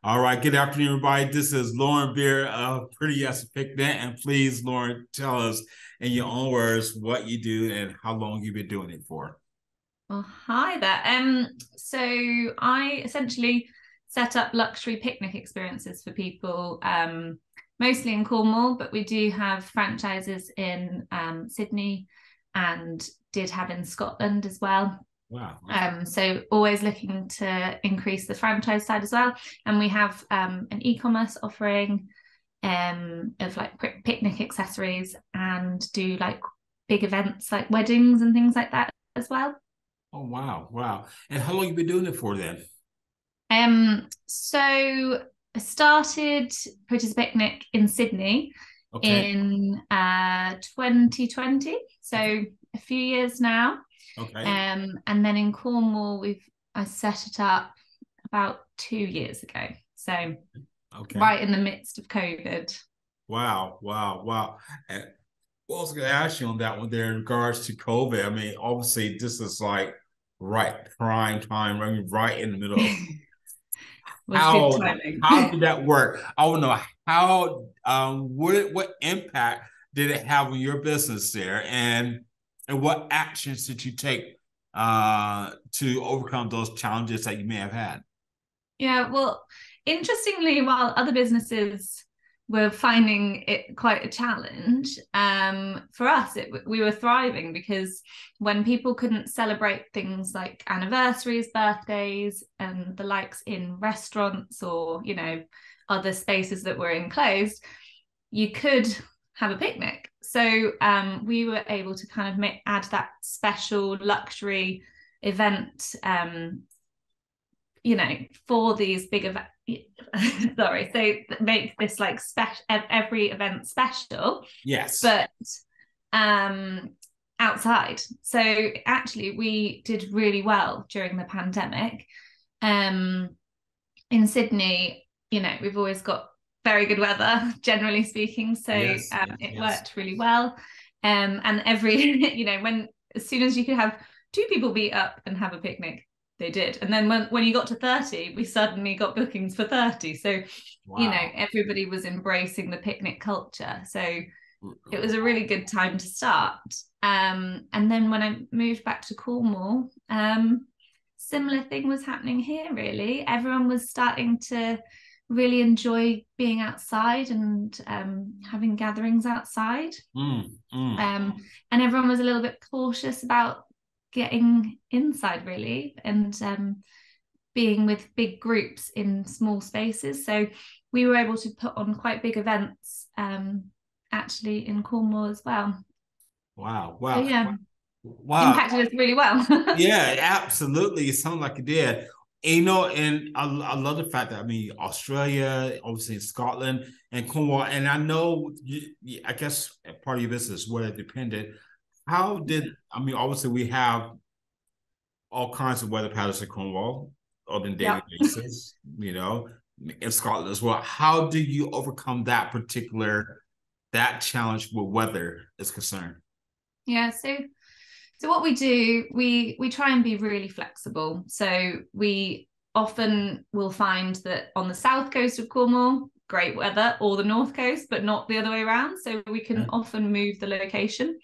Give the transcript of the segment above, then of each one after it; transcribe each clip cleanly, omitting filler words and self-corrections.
All right, good afternoon, everybody. This is Lauren Beer of Pretty Yes Picnic. And please, Lauren, tell us in your own words what you do and how long you've been doing it for. Well, hi there. So I essentially set up luxury picnic experiences for people, mostly in Cornwall, but we do have franchises in Sydney and did have in Scotland as well. Wow. So always looking to increase the franchise side as well. And we have an e-commerce offering of like picnic accessories and do like big events like weddings and things like that as well. Oh, wow. Wow. And how long you been doing it for then? So I started Pretty's Picnic in Sydney Okay. in 2020, so a few years now. Okay. And then in Cornwall, I set it up about 2 years ago. So Okay. right in the midst of COVID. Wow. Wow. Wow. And what I was going to ask you on that one there in regards to COVID. I mean, obviously, this is like right prime time, I mean, right in the middle of Was good how timing. how did that work? I want to know how what impact did it have on your business there, and what actions did you take to overcome those challenges that you may have had? Yeah, well, interestingly, while other businesses were finding it quite a challenge, for us, we were thriving because when people couldn't celebrate things like anniversaries, birthdays, and the likes in restaurants or, other spaces that were enclosed, you could have a picnic. So we were able to kind of add that special luxury event for these big events. Sorry, so make this like special, every event special, Yes. but outside. So actually we did really well during the pandemic. In Sydney, we've always got very good weather, generally speaking, so Yes. Yes. it Yes. worked really well. And every when as soon as you could have two people meet up and have a picnic, they did. And then when you got to 30, we suddenly got bookings for 30. So, Wow. everybody was embracing the picnic culture. So it was a really good time to start. And then when I moved back to Cornwall, similar thing was happening here, really. Everyone was starting to really enjoy being outside and having gatherings outside. Mm, mm. And everyone was a little bit cautious about getting inside, really, and being with big groups in small spaces. So we were able to put on quite big events actually in Cornwall as well. Wow. So Wow. yeah, Wow. impacted us really well. Yeah, absolutely. It sounds like it did. And, and I love the fact that, I mean, Australia, obviously Scotland and Cornwall, and I know, I guess part of your business where it depended. How did, I mean, obviously we have all kinds of weather patterns in Cornwall on a daily Yep. basis, in Scotland as well. How do you overcome that challenge with weather is concerned? Yeah, so what we do, we try and be really flexible. So we often will find that on the south coast of Cornwall, great weather, or the north coast, but not the other way around. So we can Okay. often move the location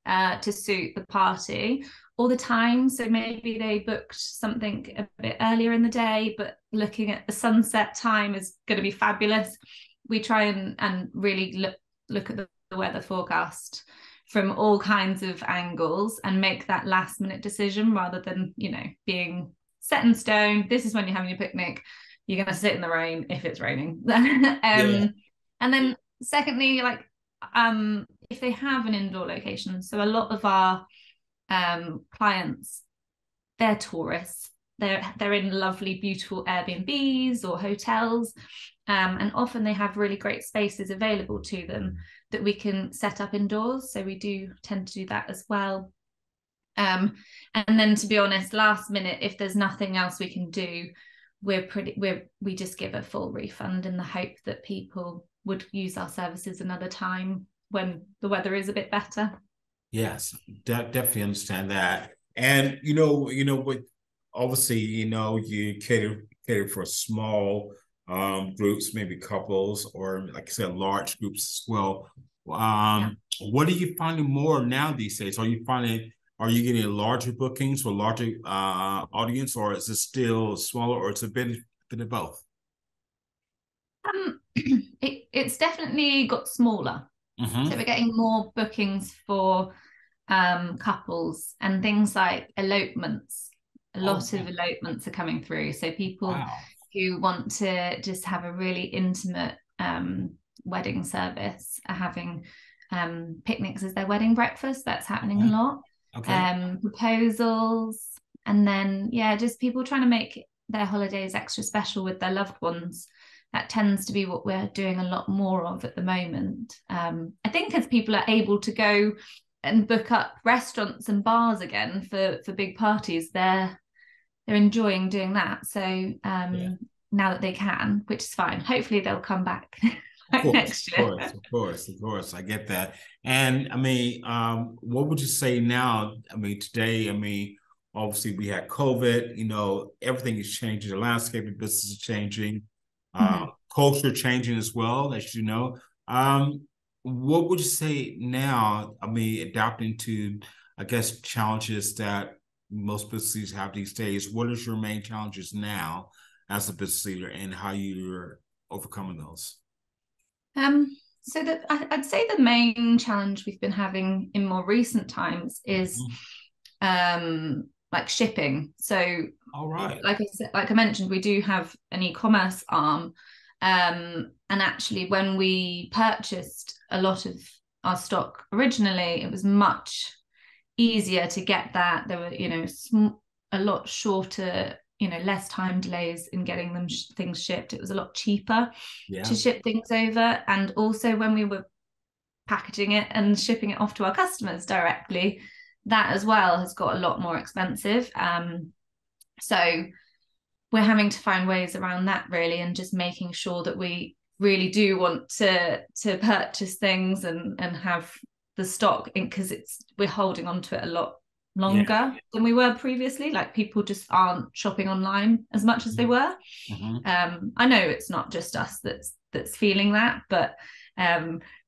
to suit the party or the time. So maybe they booked something a bit earlier in the day, but looking at the sunset time is going to be fabulous. We try and really look at the weather forecast from all kinds of angles and make that last minute decision rather than, being set in stone. This is when you're having your picnic. You're going to sit in the rain if it's raining. Yeah. And then secondly, like if they have an indoor location, so a lot of our clients, they're tourists. They're in lovely, beautiful Airbnbs or hotels, and often they have really great spaces available to them that we can set up indoors. So we do tend to do that as well. And then, to be honest, last minute, if there's nothing else we can do, we just give a full refund in the hope that people would use our services another time when the weather is a bit better. Yes, definitely understand that. And with obviously, you cater for small groups, maybe couples, or like I said, large groups as well. Yeah. What are you finding more now these days? Are you getting larger bookings for larger audience, or is it still smaller, or it's bit of both? It's definitely got smaller. So Mm-hmm. we're getting more bookings for couples and things like elopements. A Oh, lot of elopements are coming through. So people wow. who want to just have a really intimate wedding service are having picnics as their wedding breakfast. That's happening a Okay. lot. Okay. Proposals, and then yeah, just people trying to make their holidays extra special with their loved ones. That tends to be what we're doing a lot more of at the moment. I think as people are able to go and book up restaurants and bars again for big parties, they're enjoying doing that. So Yeah. now that they can, which is fine. Hopefully they'll come back Of back course, next of year. course, of course, of course. I get that. And I mean, what would you say now? I mean, today, I mean, obviously we had COVID, everything is changing. The landscape of business is changing, Mhm. culture changing as well, as you know. What would you say now? I mean, adapting to, I guess, challenges that most businesses have these days. What is your main challenges now as a business leader, and how you're overcoming those? So I'd say the main challenge we've been having in more recent times is Mhm. like shipping. So All right. like I said, like I mentioned, we do have an e-commerce arm. And actually when we purchased a lot of our stock originally, it was much easier to get that. There were, a lot shorter, less time delays in getting things shipped. It was a lot cheaper to Yeah. ship things over. And also when we were packaging it and shipping it off to our customers directly, that as well has got a lot more expensive. So we're having to find ways around that really, and just making sure that we really do want to purchase things and have the stock in, because we're holding on to it a lot Yeah. longer than we were previously. Like people just aren't shopping online as much as they were. Mm-hmm. I know it's not just us that's feeling that, but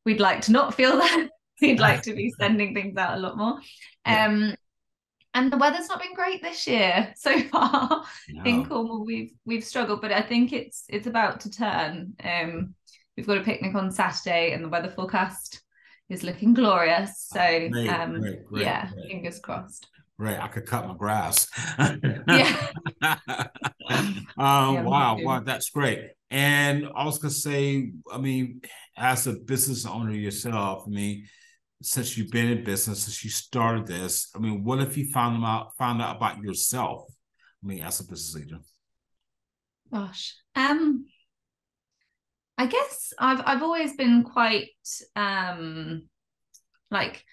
we'd like to not feel that. We'd like to be sending things out a lot more. Yeah. Um, and the weather's not been great this year so far. In No. Cornwall, we've struggled, but I think it's about to turn. We've got a picnic on Saturday, and the weather forecast is looking glorious. So Great, great, great, yeah, great. fingers crossed. Right. I could cut my grass. Yeah, yeah, me Wow, too. wow, that's great. And I was gonna say, I mean, as a business owner yourself, I mean, since you've been in business, since you started this, I mean, what if you found out about yourself? I mean, as a business leader. Gosh. I guess I've always been quite like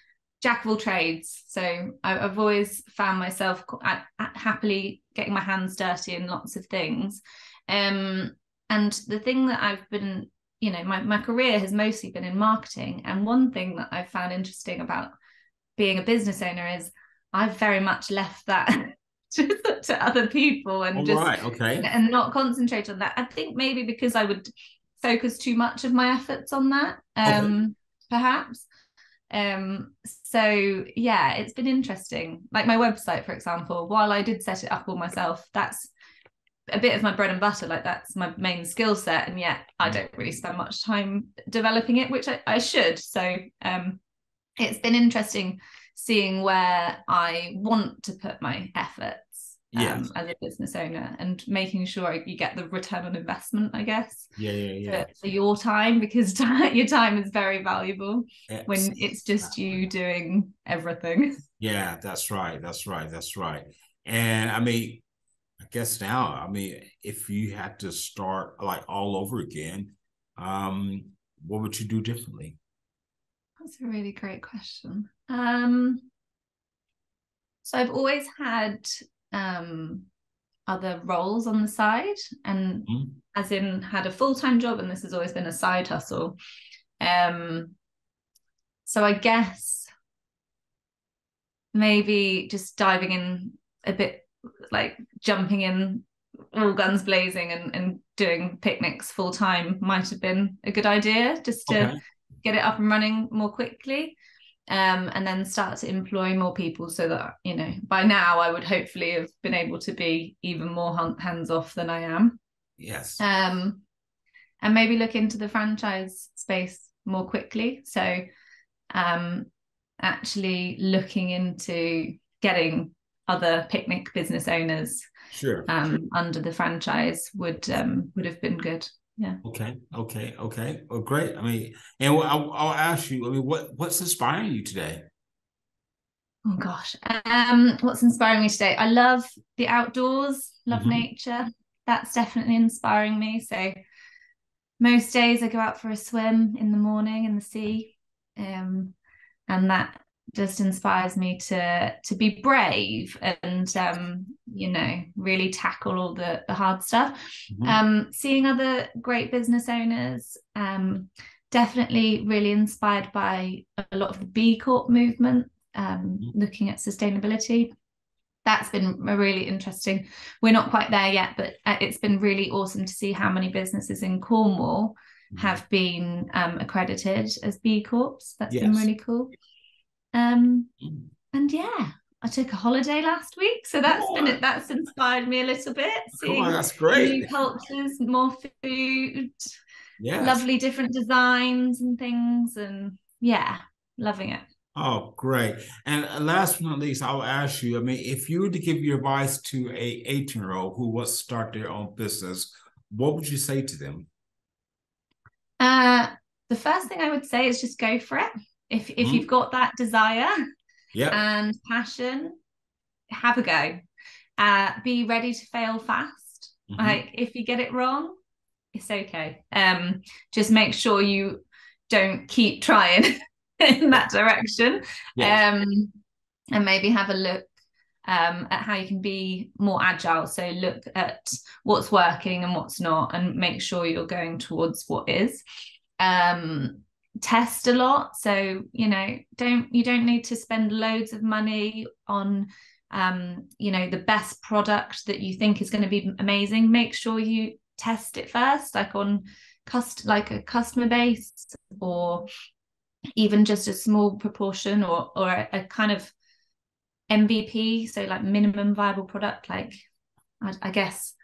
jack of all trades. So I've always found myself happily getting my hands dirty in lots of things. Um, and the thing that I've been, my career has mostly been in marketing. And one thing that I've found interesting about being a business owner is I've very much left that to other people and All just right. Okay. and not concentrate on that. I think maybe because I would focus too much of my efforts on that, Okay. perhaps. So yeah, it's been interesting. Like my website, for example, while I did set it up all myself, that's a bit of my bread and butter. Like that's my main skill set, and yet I don't really spend much time developing it, which I should. So it's been interesting seeing where I want to put my efforts Yes. as a business owner, and making sure you get the return on investment, I guess, Yeah. Yeah. Yeah. for your time, because your time is very valuable when it's just Exactly. you doing everything. Yeah, that's right. That's right. That's right. And I mean, I guess now, I mean, if you had to start like all over again, um, what would you do differently? That's a really great question. So I've always had um, other roles on the side, and Mhm. as in had a full-time job, and this has always been a side hustle. Um, so I guess maybe just diving in a bit, like jumping in all guns blazing and doing picnics full time might have been a good idea, just to get it up and running more quickly. And then start to employ more people, so that, you know, by now I would hopefully have been able to be even more hands off than I am. Yes. And maybe look into the franchise space more quickly. So actually looking into getting other picnic business owners under the franchise would have been good. Yeah. Okay. Well, great. I mean, and I'll ask you, I mean, what's inspiring you today? Oh gosh. What's inspiring me today? I love the outdoors, love nature. That's definitely inspiring me. So most days I go out for a swim in the morning in the sea. And that just inspires me to be brave and you know, really tackle all the hard stuff. Seeing other great business owners, definitely really inspired by a lot of the B Corp movement, looking at sustainability. That's been really interesting. We're not quite there yet, but it's been really awesome to see how many businesses in Cornwall have been accredited as B Corps. That's been really cool. And yeah, I took a holiday last week, so that's inspired me a little bit. Seeing that's great. New cultures, more food, lovely different designs and things, and yeah, loving it. Oh, great. And last but not least, I'll ask you, I mean, if you were to give your advice to a 18-year-old who wants to start their own business, what would you say to them? The first thing I would say is just go for it. If you've got that desire and passion, have a go. Be ready to fail fast. Like, if you get it wrong, it's okay. Just make sure you don't keep trying in that direction. And maybe have a look at how you can be more agile. So look at what's working and what's not, and make sure you're going towards what is. Test a lot. So, you know, you don't need to spend loads of money on you know, the best product that you think is going to be amazing. Make sure you test it first, like on a customer base, or even just a small proportion, or a kind of MVP, so like minimum viable product, like I guess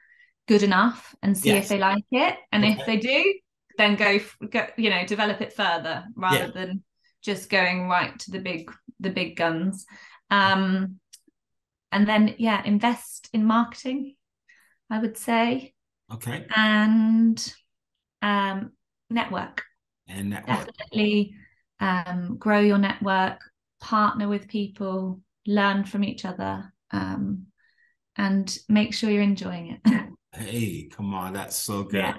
good enough, and see if they like it. And if they do, then go, you know, develop it further, rather than just going right to the big guns. And then invest in marketing, I would say. And network. Definitely grow your network, partner with people, learn from each other, and make sure you're enjoying it. Hey, come on, that's so good.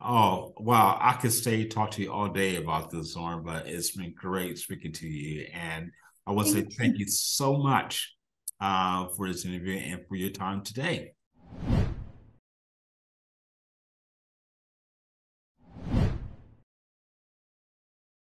Oh, wow. I could stay talk to you all day about this, Lauren, but it's been great speaking to you. And I want to say thank you so much for this interview and for your time today.